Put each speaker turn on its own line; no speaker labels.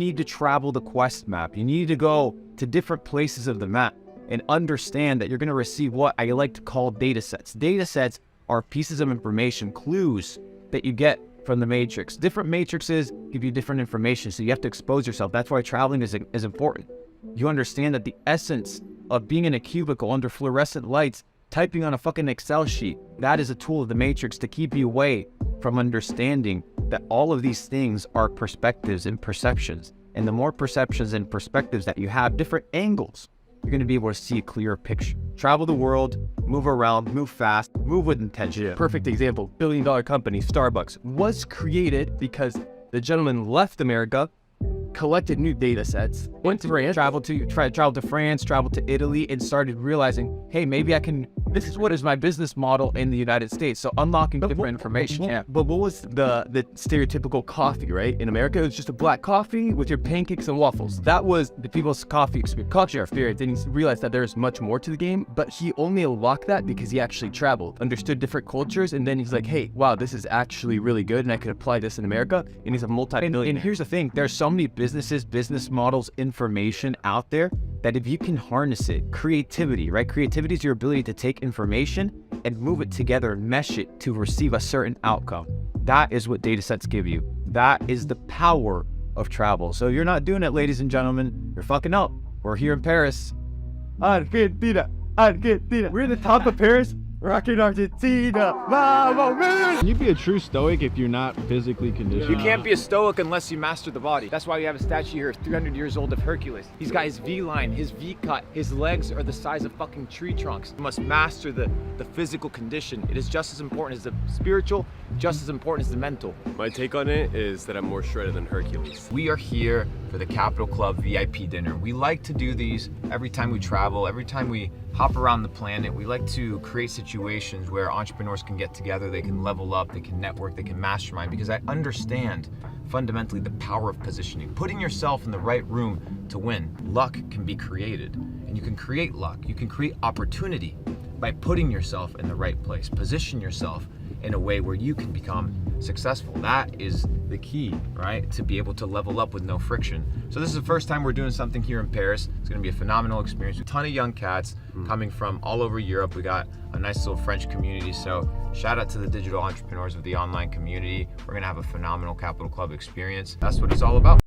You need to travel the quest map. You need to go to different places of the map and understand that you're going to receive what I like to call data sets. Data sets are pieces of information, clues that you get from the matrix. Different matrices give you different information, so you have to expose yourself. That's why traveling is important. You understand that the essence of being in a cubicle under fluorescent lights, typing on a fucking Excel sheet, that is a tool of the matrix to keep you away from understanding that all of these things are perspectives and perceptions. And the more perceptions and perspectives that you have, different angles, you're going to be able to see a clearer picture. Travel the world, move around, move fast, move with intention.
Yeah. Perfect example, billion-dollar company, Starbucks, was created because the gentleman left America, collected new data sets, went to France, traveled to France, traveled to Italy, and started realizing, hey, maybe this is what is my business model in the United States. So unlocking different information. Yeah. But what was the stereotypical coffee, right? In America, it was just a black coffee with your pancakes and waffles. That was the people's coffee experience. Then he realized that there's much more to the game, but he only unlocked that because he actually traveled, understood different cultures, and then he's like, hey, wow, this is actually really good, and I could apply this in America, and he's a multi-millionaire. And here's the thing, there's so many businesses, business models, information out there that if you can harness it, creativity, right? Creativity is your ability to take information and move it together and mesh it to receive a certain outcome. That is what data sets give you. That is the power of travel. So you're not doing it, ladies and gentlemen. You're fucking up. We're here in Paris. Argentina. We're in the top of Paris. Rocking Argentina. Vamos, man!
Can you be a true stoic if you're not physically conditioned?
You can't be a stoic unless you master the body. That's why we have a statue here, 300 years old, of Hercules. He's got his V-line, his V-cut. His legs are the size of fucking tree trunks. You must master the physical condition. It is just as important as the spiritual, just as important as the mental.
My take on it is that I'm more shredded than Hercules.
We are here for the Capital Club VIP dinner. We like to do these every time we travel, every time we hop around the planet. We like to create situations where entrepreneurs can get together, they can level up, they can network, they can mastermind, because I understand fundamentally the power of positioning, putting yourself in the right room to win. Luck can be created, and you can create luck. You can create opportunity by putting yourself in the right place. Position yourself in a way where you can become successful. That is the key, right? To be able to level up with no friction. So this is the first time we're doing something here in Paris. It's gonna be a phenomenal experience. A ton of young cats coming from all over Europe. We got a nice little French community. So shout out to the digital entrepreneurs of the online community. We're gonna have a phenomenal Capital Club experience. That's what it's all about.